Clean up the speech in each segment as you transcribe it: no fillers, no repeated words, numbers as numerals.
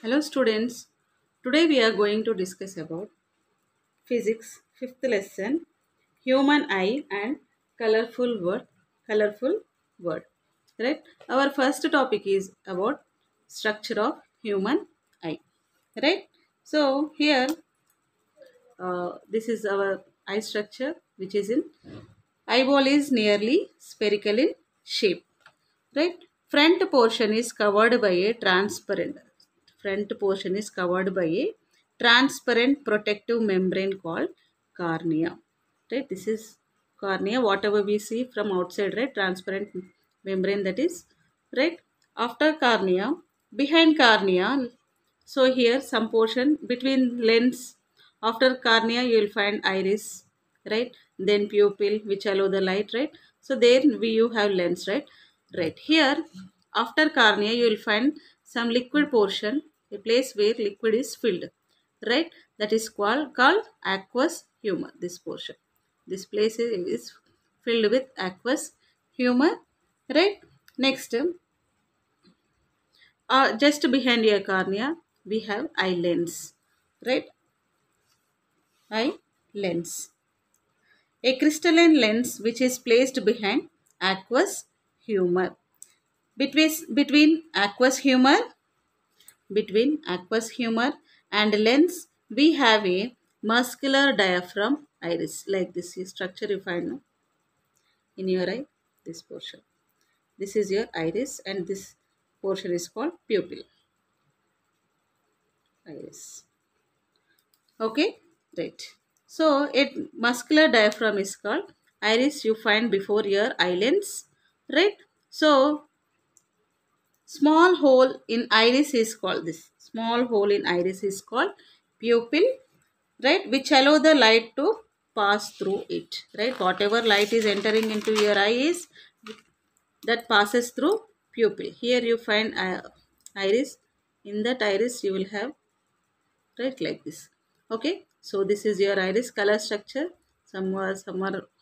Hello students, today we are going to discuss about physics 5th lesson, human eye and colorful word, right? Our first topic is about structure of human eye, right? So here this is our eye structure, which is in eyeball is nearly spherical in shape, right? Front portion is covered by a transparent protective membrane called cornea, right? This is cornea, whatever we see from outside, right? Transparent membrane, that is, right? After cornea, behind cornea, so here some portion between lens. After cornea you will find iris, right? Then pupil, which allow the light, right? So there you have lens, right here. After cornea you will find some liquid portion, a place where liquid is filled, right? That is called aqueous humor. This place is filled with aqueous humor, right? Next, just behind your cornea we have eye lens, right? Eye lens, a crystalline lens which is placed behind aqueous humor. Between aqueous humor and lens we have a muscular diaphragm iris, like this is structure you find, no? In your eye, this portion, this is your iris, and this portion is called pupil, iris. Okay, right. So it muscular diaphragm is called iris, you find before your eye lens, right? So small hole in iris is called, this small hole in iris is called pupil, right? Which allow the light to pass through it, right? Whatever light is entering into your eye is that passes through pupil. Here you find iris. In that iris you will have, right, like this. Okay, so this is your iris color structure. Some are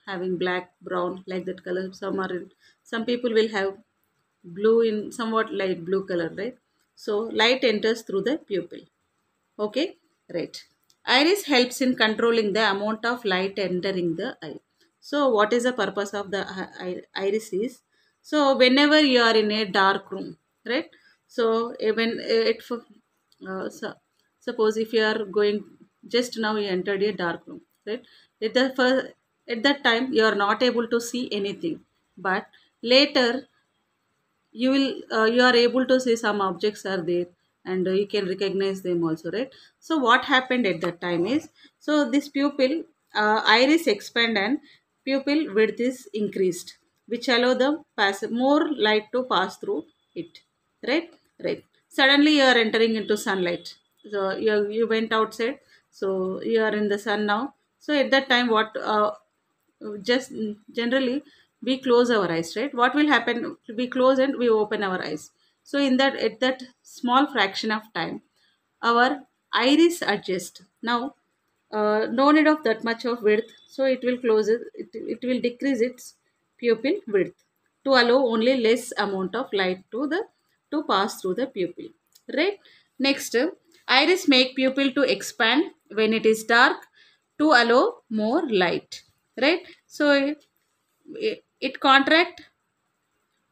having black, brown, like that color. Some people will have blue, in somewhat light blue color, right? So light enters through the pupil. Okay, right. Iris helps in controlling the amount of light entering the eye. So what is the purpose of the iris is, so whenever you are in a dark room, right? So when it so, suppose if you are going, just now you entered a dark room, right? At that time you are not able to see anything, but later you are able to see some objects are there, and you can recognize them also, right? So what happened at that time is, so this pupil, iris expand and pupil width is increased, which allow the pass more light to pass through it, right? Right. Suddenly you are entering into sunlight, so you went outside, so you are in the sun now. So at that time, what just generally we close our eyes, right? What will happen, we close and we open our eyes. So in that, at that small fraction of time, our iris adjust now. No need of that much of width, so it will close it will decrease its pupil width to allow only less amount of light to pass through the pupil, right? Next, iris make pupil to expand when it is dark to allow more light, right? So it contract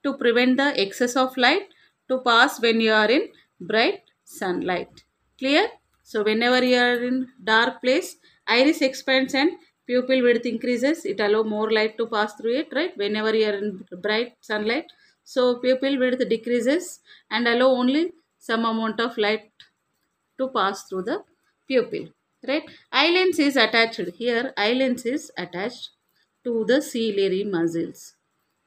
to prevent the excess of light to pass when you are in bright sunlight. Clear? So whenever you are in dark place, iris expands and pupil width increases. It allow more light to pass through it, right? Whenever you are in bright sunlight, so pupil width decreases and allow only some amount of light to pass through the pupil, right? Eye lens is attached here. Eye lens is attached to the ciliary muscles.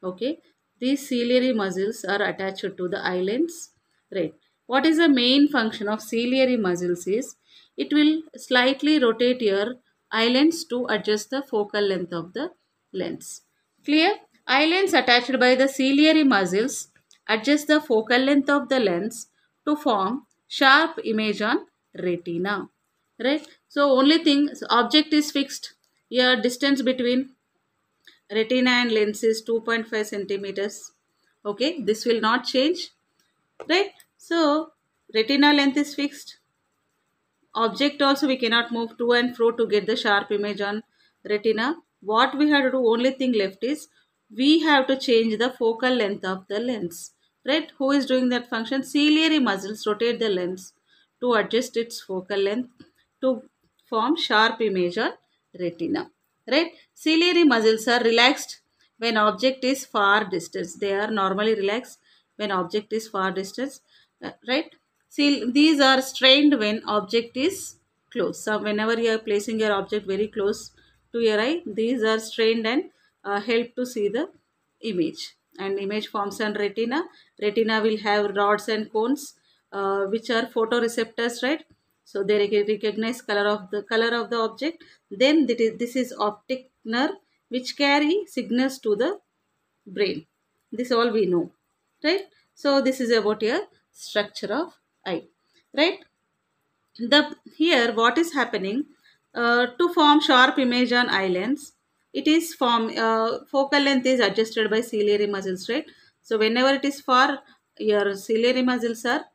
Okay, these ciliary muscles are attached to the eye lens, right? What is the main function of ciliary muscles is, it will slightly rotate your eye lens to adjust the focal length of the lens. Clear? Eye lens attached by the ciliary muscles adjust the focal length of the lens to form sharp image on retina, right? So only thing, so object is fixed. Your distance between retina and lens is 2.5 centimeters. Okay, this will not change, right? So Retina length is fixed. Object also we cannot move to and fro to get the sharp image on retina. What we have to do, only thing left is we have to change the focal length of the lens. Right? Who is doing that function? Ciliary muscles rotate the lens to adjust its focal length to form sharp image on retina. Right? Ciliary muscles are relaxed when object is far distance. They are normally relaxed when object is far distance. Right? See, these are strained when object is close. So whenever you are placing your object very close to your eye, these are strained and help to see the image. And image forms on retina. Retina will have rods and cones, which are photoreceptors, right? So they recognize color of the object. Then this is optic nerve, which carry signals to the brain. This all we know, right? So this is about your structure of eye, right? The here what is happening, to form sharp image on eye lens, it is form focal length is adjusted by ciliary muscles, right? So whenever it is far, your ciliary muscles are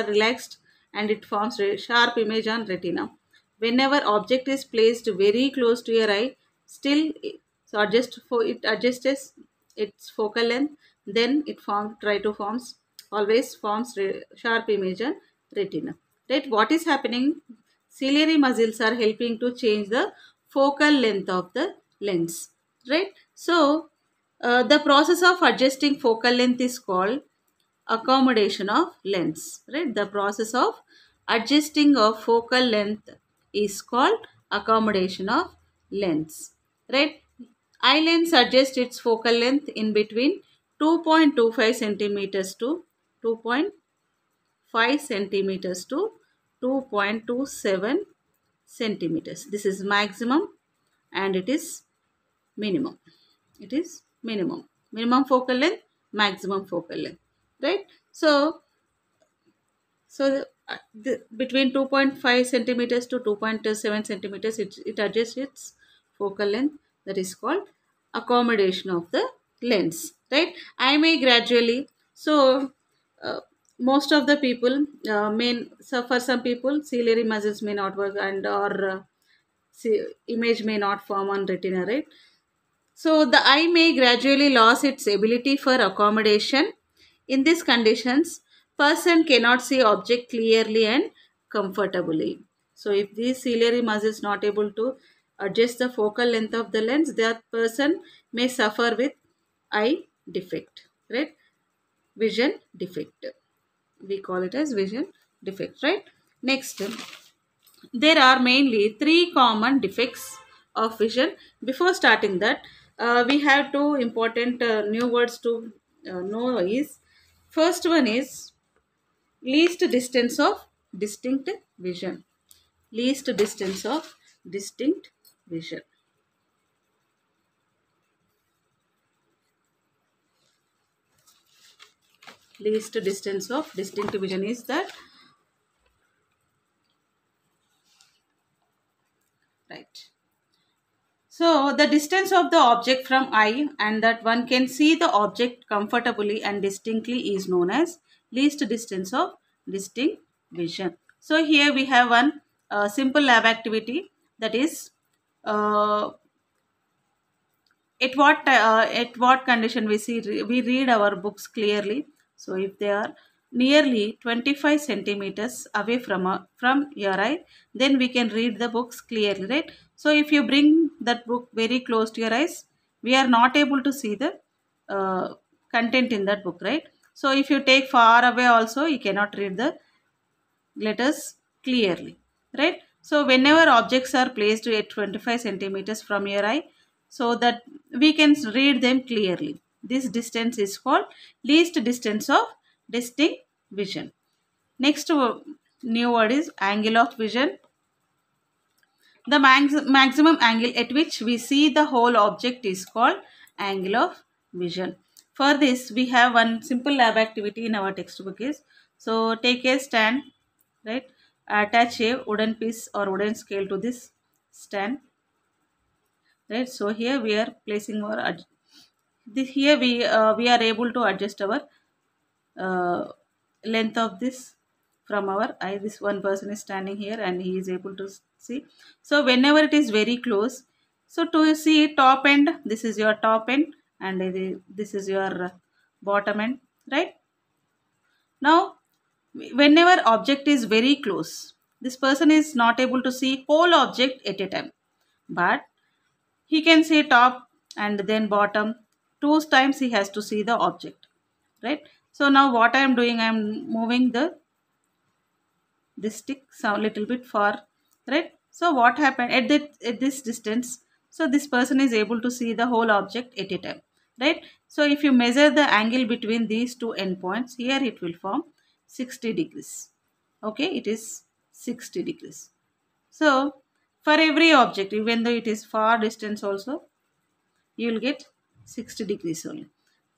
relaxed and it forms a sharp image on retina. Whenever object is placed very close to your eye, still so it adjusts its focal length, then it forms always forms sharp image on retina. Right? What is happening? Ciliary muscles are helping to change the focal length of the lens. Right? So the process of adjusting focal length is called accommodation of lens, right? The process of adjusting of focal length is called accommodation of lens, right? Eye lens adjusts its focal length in between 2.25 centimeters to 2.5 centimeters to 2.27 centimeters. This is maximum and it is minimum. It is minimum focal length, maximum focal length, right? So between 2.5 centimeters to 2.7 centimeters, it adjusts its focal length. That is called accommodation of the lens, right? I may gradually, so uh, most of the people so for some people ciliary muscles may not work, and or image may not form on retina, right? So the eye may gradually lose its ability for accommodation. In these conditions, person cannot see object clearly and comfortably. So if these ciliary muscles not able to adjust the focal length of the lens, that person may suffer with eye defect, right? Vision defect. We call it as vision defect, right? Next, there are mainly three common defects of vision. Before starting that, we have two important new words to know is, first one is least distance of distinct vision. Least distance of distinct vision. Least distance of distinct vision is that, right? So the distance of the object from eye and that one can see the object comfortably and distinctly is known as least distance of distinct vision. So here we have one simple lab activity, that is uh, at what condition we read our books clearly. So if they are nearly 25 centimeters away from your eye, then we can read the books clearly, right? So if you bring that book very close to your eyes, we are not able to see the uh, content in that book, right? So if you take far away also, you cannot read the letters clearly, right? So whenever objects are placed at 25 centimeters from your eye, so that we can read them clearly, this distance is called least distance of distinct vision. Next new word is angle of vision. The maximum angle at which we see the whole object is called angle of vision. For this, we have one simple lab activity in our textbook is, so take a stand, right? Attach a wooden piece or wooden scale to this stand, right? So here we are placing our, here we are able to adjust our uh, length of this from our eye. This one person is standing here and he is able to see. So whenever it is very close, so to see top end, this is your top end and this is your bottom end, right? Now whenever object is very close, this person is not able to see whole object at a time, but he can see top and then bottom. Two times he has to see the object, right? So now what I am doing, I am moving this stick some little bit far, right? So what happened at this distance, so this person is able to see the whole object at a time, right? So if you measure the angle between these two endpoints, here it will form 60 degrees. Okay, it is 60 degrees. So for every object, even though it is far distance also, you will get 60 degrees only,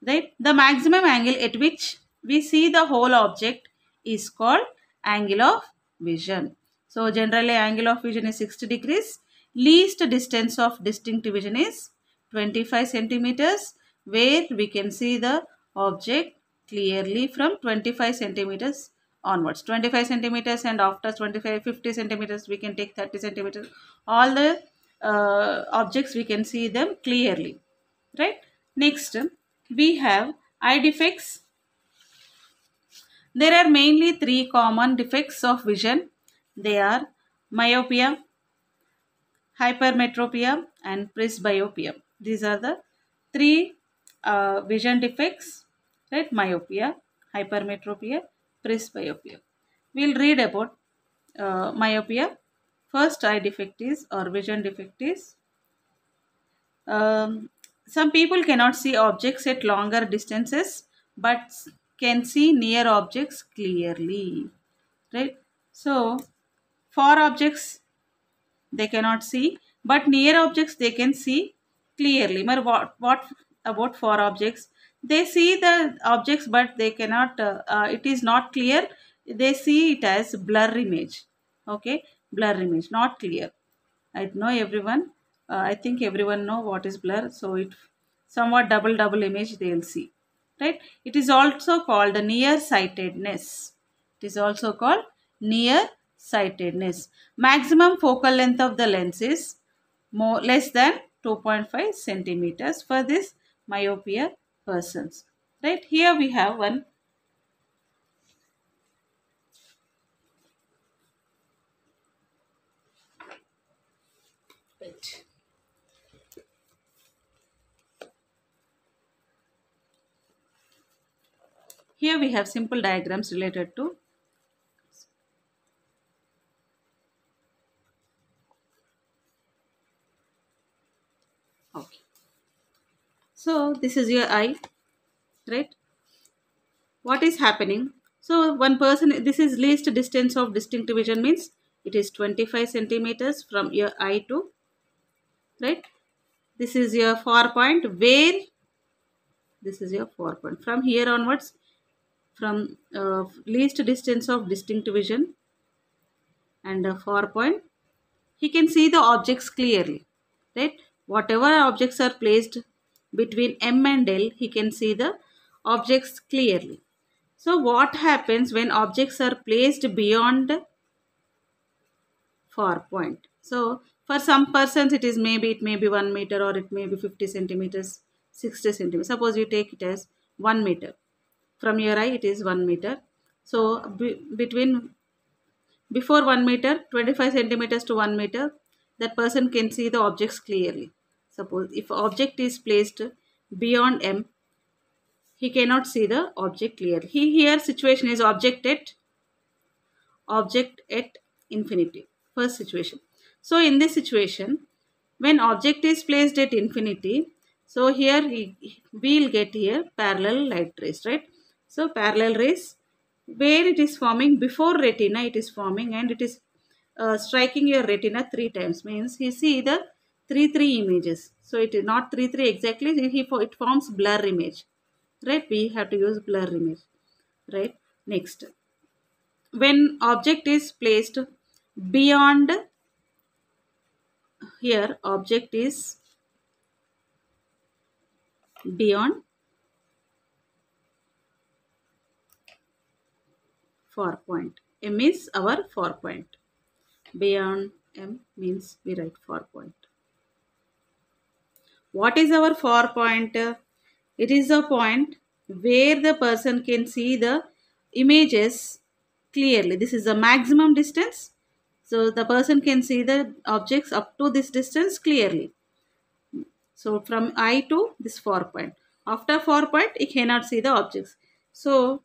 right? The maximum angle at which we see the whole object is called angle of vision. So generally angle of vision is 60 degrees. Least distance of distinct vision is 25 centimeters, where we can see the object clearly from 25 centimeters onwards. 25 centimeters, and after 25 50 centimeters we can take 30 centimeters. All the objects we can see them clearly, right? Next we have eye defects. There are mainly three common defects of vision. They are myopia, hypermetropia and presbyopia. These are the three vision defects, right? Myopia, hypermetropia, presbyopia. We'll read about myopia. First eye defect is, or vision defect is, some people cannot see objects at longer distances but can see near objects clearly, right? So far objects they cannot see, but near objects they can see clearly. But what about far objects? They see the objects but they cannot, it is not clear. They see it as blur image. Okay, blur image, not clear. I know everyone, I think everyone know what is blur. So it somewhat double image they will see, right? It is also called the nearsightedness. It is also called nearsightedness. Maximum focal length of the lens is less than 2.5 centimeters for this myopia persons, right? Here we have one. Right. Here we have simple diagrams related to. Okay. So this is your eye, right? What is happening? So one person, this is least distance of distinct vision, means it is 25 centimeters from your eye to, right? This is your far point, where this is your far point. From here onwards, from least distance of distinct vision and a far point, he can see the objects clearly, right? Whatever objects are placed between M and L, he can see the objects clearly. So what happens when objects are placed beyond far point? So for some persons it is maybe, it may be 1 meter or it may be 50 centimeters, 60 centimeters. Suppose you take it as 1 meter. From your eye it is 1 meter. So between, before 1 meter, 25 centimeters to 1 meter, that person can see the objects clearly. Suppose if object is placed beyond M, he cannot see the object clearly. Here situation is object at infinity, first situation. So in this situation, when object is placed at infinity, so here we will get here parallel light rays, right? So parallel rays, where it is forming before retina, it is forming and it is striking your retina 3 times, means he see the 3 images. So it is not 3 exactly, it forms blur image, right? We have to use blur image, right? Next, when object is placed beyond, here object is beyond far point. M is our far point. Beyond M means we write far point. What is our far point? It is a point where the person can see the images clearly. This is the maximum distance. So the person can see the objects up to this distance clearly. So from eye to this far point. After far point, it cannot see the objects. So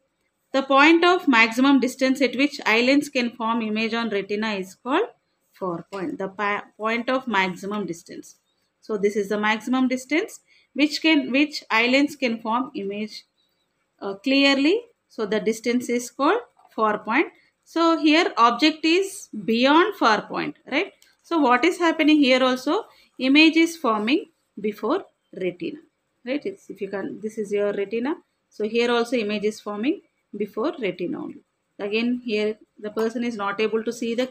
the point of maximum distance at which eye lens can form image on retina is called far point. The point of maximum distance. So this is the maximum distance which eye lens can form image clearly. So the distance is called far point. So here object is beyond far point, right? So what is happening here also? Image is forming before retina, right? If you can, this is your retina. So here also image is forming before retina only. Again here the person is not able to see the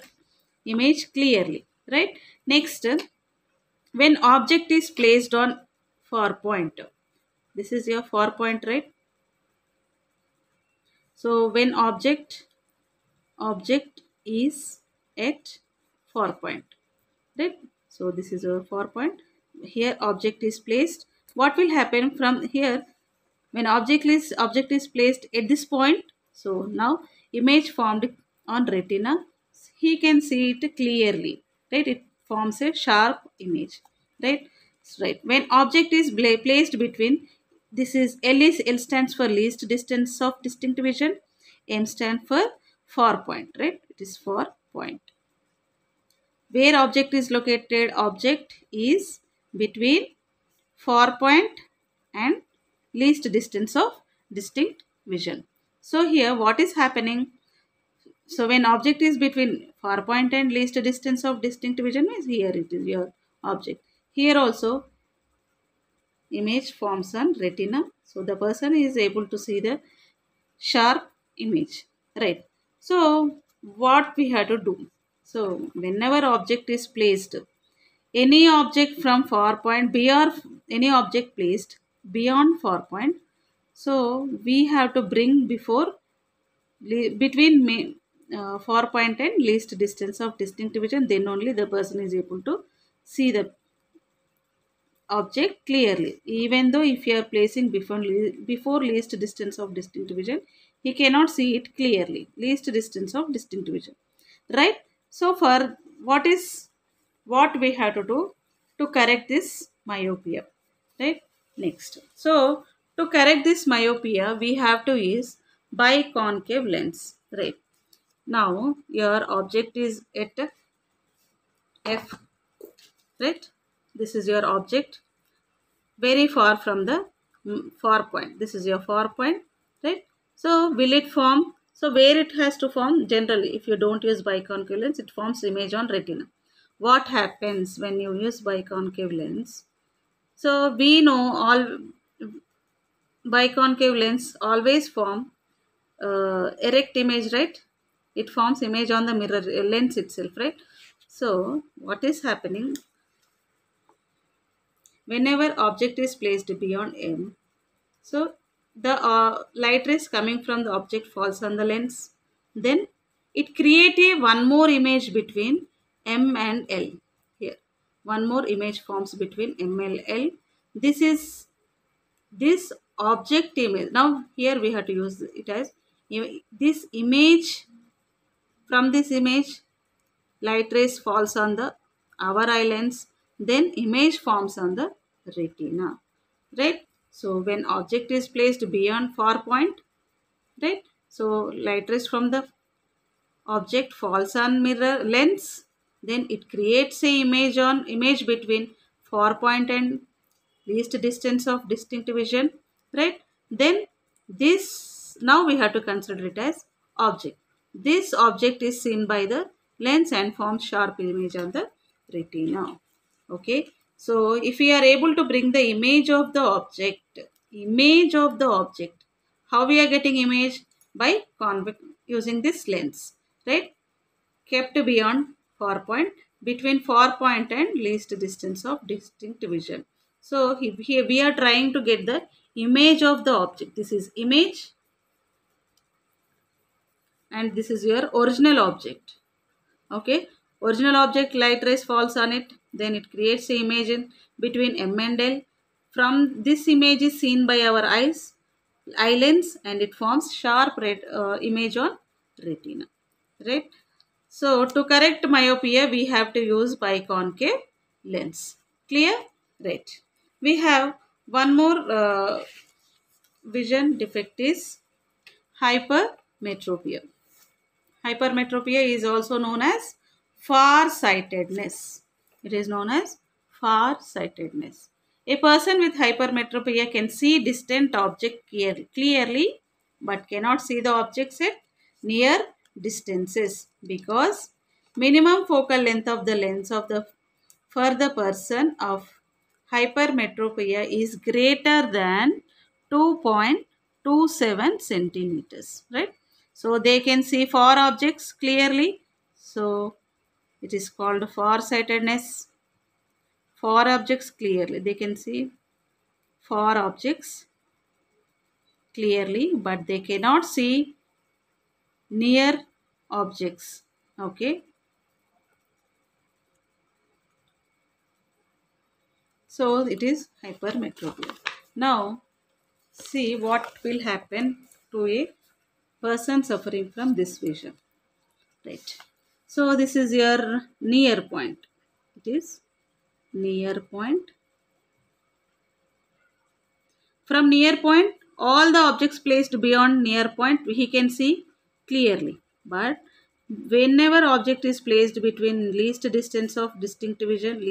image clearly, right? Next, when object is placed on far point, this is your far point, right? So when object is at far point, right? So this is a far point. Here object is placed. What will happen from here when object is placed at this point? So now image formed on retina, he can see it clearly, right? It forms a sharp image, right? Right. When object is placed between, this is L stands for least distance of distinct vision. M stands for far point, right? It is far point. Where object is located? Object is between far point and least distance of distinct vision. So here what is happening? So when object is between far point and least distance of distinct vision means here it is your object. Here also image forms on retina. So the person is able to see the sharp image, right? So what we have to do? So whenever object is placed, any object from far point beyond, any object placed beyond far point, so we have to bring before between far point and least distance of distinct vision, then only the person is able to see the object clearly. Even though if you are placing before least distance of distinct vision, he cannot see it clearly. Least distance of distinct vision, right? So for what we have to do to correct this myopia, right? Next, so to correct this myopia we have to use biconcave lens, right? Now your object is at f, right? This is your object very far from the far point. This is your far point, right? So will it form? So where it has to form? Generally, if you don't use biconcave lens, it forms image on retina. What happens when you use biconcave lens? So we know all biconcave lens always form erect image, right? It forms image on the mirror lens itself, right? So what is happening? Whenever object is placed beyond M, so the light rays coming from the object falls on the lens. Then it creates a one more image between M and L. Here, one more image forms between M and L. This is this object image. Now here we have to use it as this image. From this image, light rays falls on the our eye lens, then image forms on the retina, right? So when object is placed beyond far point, right? So light rays from the object falls on mirror lens, then it creates a image between far point and least distance of distinct vision, right? Then this, now we have to consider it as object. This object is seen by the lens and forms sharp image on the retina. Okay, so if we are able to bring the image of the object, how we are getting image? By using this lens, right? Kept beyond far point, between far point and least distance of distinct vision. So here we are trying to get the image of the object. This is image and this is your original object. Okay, original object, light rays falls on it, then it creates the image in between M and L. From this image is seen by our eye lens, and it forms sharp red image on retina, right? So to correct myopia, we have to use biconcave lens. Clear? Right. We have one more vision defect is hypermetropia. Hypermetropia is also known as far-sightedness. It is known as far-sightedness. A person with hypermetropia can see distant object clearly but cannot see the objects at near distances because minimum focal length of the lens of the for the person of hypermetropia is greater than 2.27 centimeters, right? So they can see far objects clearly. So it is called far-sightedness. Far objects clearly. They can see far objects clearly, but they cannot see near objects. Okay. So it is hypermetropia. Now see what will happen to a person suffering from this vision. Right. So this is your near point. It is near point. From near point, all the objects placed beyond near point he can see clearly. But whenever object is placed between least distance of distinct vision,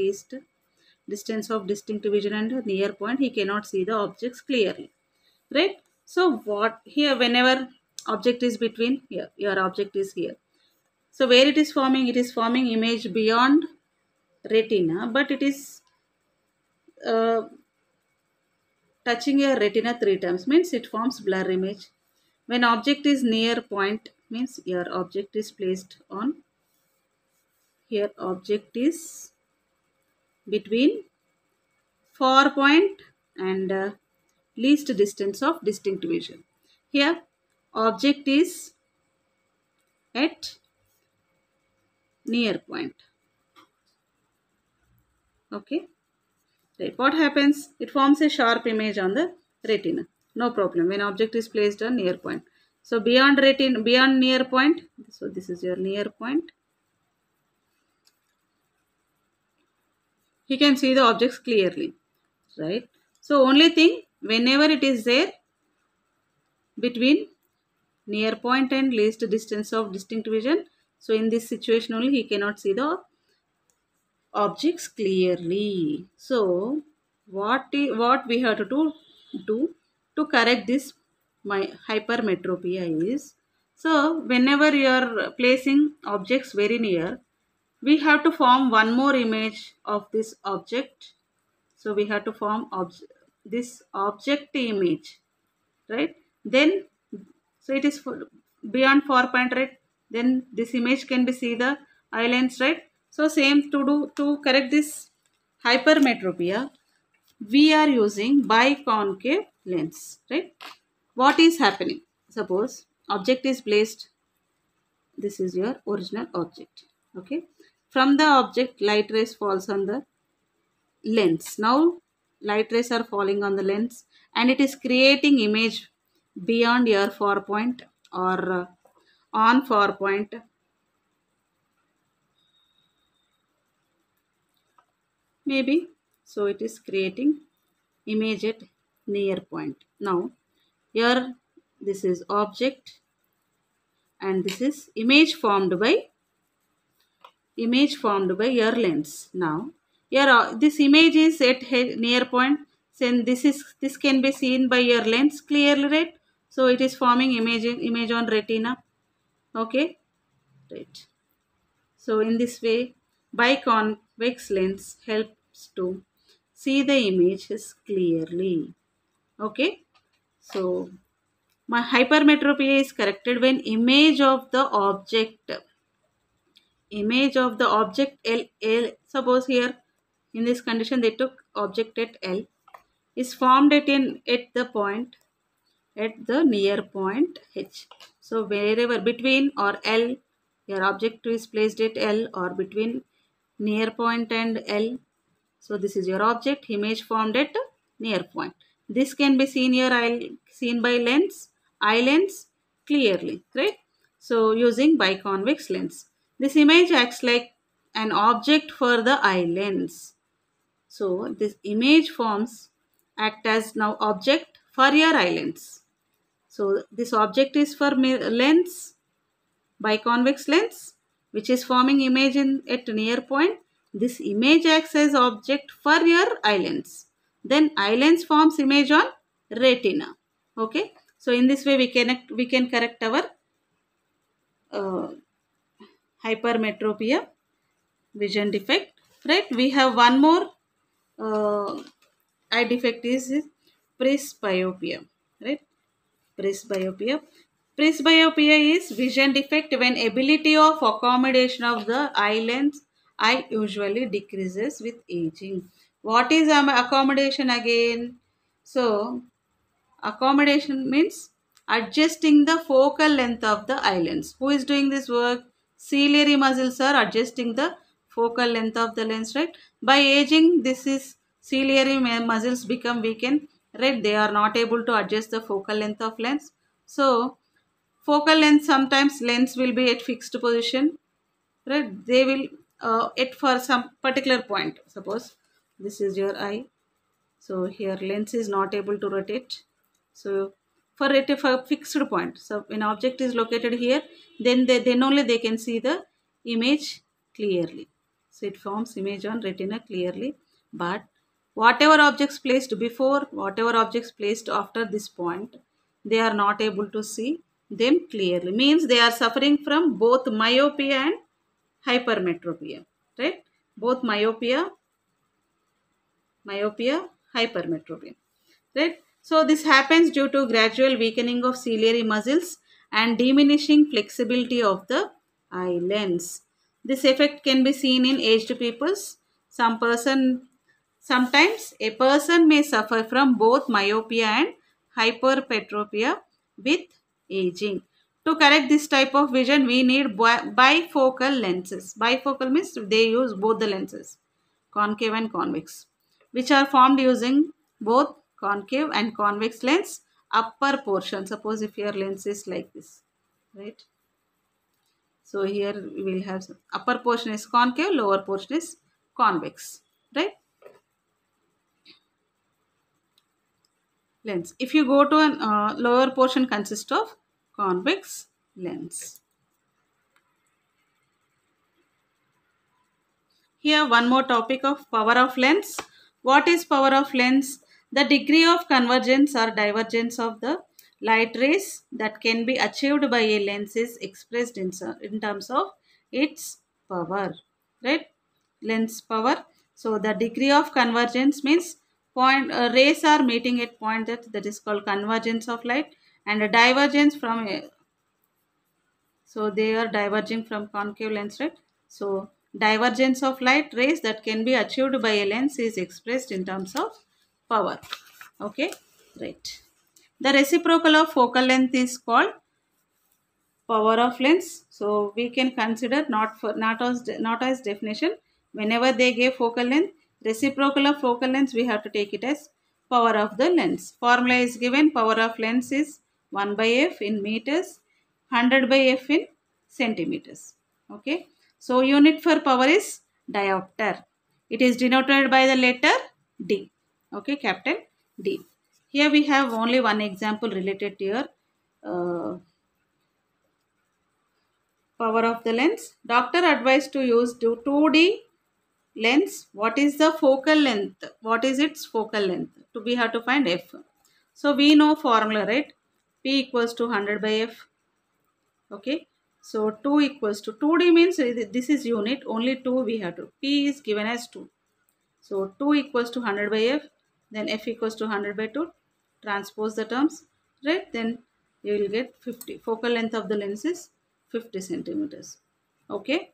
and near point, he cannot see the objects clearly. Right? So what here, whenever object is between here, your object is here. So where it is forming image beyond retina, but it is touching your retina 3 times, means it forms blur image. When object is near point, means your object is placed on, here object is between far point and least distance of distinct vision. Here object is at near point. Okay. Right. What happens? It forms a sharp image on the retina. No problem when object is placed on near point. So beyond retina, beyond near point. So this is your near point. He can see the objects clearly, right? So only thing, whenever it is there between near point and least distance of distinct vision, so in this situation only he cannot see the objects clearly. So what we have to do to correct this my hypermetropia is, so whenever you are placing objects very near, we have to form one more image of this object. So we have to form this object image, right? Then so it is beyond 4 point, right? Then this image can be see the eye lens, right? So same to correct this hypermetropia, we are using biconcave lens, right? What is happening? Suppose object is placed. This is your original object. Okay. From the object, light rays falls on the lens. Now light rays are falling on the lens and it is creating image beyond your 4 point or on 4 point. Maybe. So it is creating image at near point. Now here this is object and this is image formed by your lens. Now here this image is at near point. Then this can be seen by your lens clearly, right? So it is forming image on retina. Okay, right. So in this way, biconvex lens helps to see the images clearly. Okay, so my hypermetropia is corrected when image of the object L, suppose here in this condition they took object at L, is formed at the point at the near point H. So So wherever between or L, your object is placed at L or between near point and L. So this is your object image formed at near point. This can be seen by eye lens clearly, right? So using biconvex lens. This image acts like an object for the eye lens. So this image forms act as now object for your eye lens. So this object is for lens, biconvex lens, which is forming image at near point. This image acts as object for your eye lens. Then eye lens forms image on retina. Okay. So in this way we can correct our uh, hypermetropia vision defect. Right. We have one more eye defect is presbyopia. Right. Presbyopia. Presbyopia is vision defect when ability of accommodation of the eye lens eye usually decreases with aging. What is accommodation again? So accommodation means adjusting the focal length of the eye lens. Who is doing this work? Ciliary muscles are adjusting the focal length of the lens, right? By aging, this is ciliary muscles become weakened, right? They are not able to adjust the focal length of lens. So, focal length, sometimes lens will be at fixed position, right? They will at for some particular point. Suppose this is your eye. So here lens is not able to rotate. So for a fixed point, so when object is located here, then only they can see the image clearly. So it forms image on retina clearly. But whatever objects placed before, whatever objects placed after this point, they are not able to see them clearly. Means they are suffering from both myopia and hypermetropia. Right? Both myopia, hypermetropia. Right? So this happens due to gradual weakening of ciliary muscles and diminishing flexibility of the eye lens. This effect can be seen in aged peoples. Sometimes a person may suffer from both myopia and hypermetropia with aging. To correct this type of vision, we need bifocal lenses. Bifocal means they use both the lenses, concave and convex, which are formed using both concave and convex lens upper portion. Suppose if your lens is like this, right? So here we will have upper portion is concave, lower portion is convex, right? Lens. If you go to an lower portion consists of convex lens. Here one more topic of power of lens. What is power of lens? The degree of convergence or divergence of the light rays that can be achieved by a lens is expressed in terms of its power. Right? Lens power. So the degree of convergence means rays are meeting at point that is called convergence of light, and a divergence from a, so they are diverging from concave lens, right? So divergence of light rays that can be achieved by a lens is expressed in terms of power. Okay, right. The reciprocal of focal length is called power of lens. So we can consider not as definition. Whenever they give focal length, reciprocal of focal length, we have to take it as power of the lens. Formula is given. Power of lens is 1 by f in meters, 100 by f in centimeters. Okay. So unit for power is diopter. It is denoted by the letter D. Okay, capital D. Here we have only one example related to your power of the lens. Doctor advised to use 2D lens. What is the focal length? What is its focal length? We have to find f. So we know formula, right? P equals to 100 by f. Okay. So 2 equals to 2D means this is unit. Only 2 we have to. P is given as 2. So 2 equals to 100 by f. Then f equals to 100 by 2. Transpose the terms. Right. Then you will get 50. Focal length of the lens is 50 centimeters. Okay.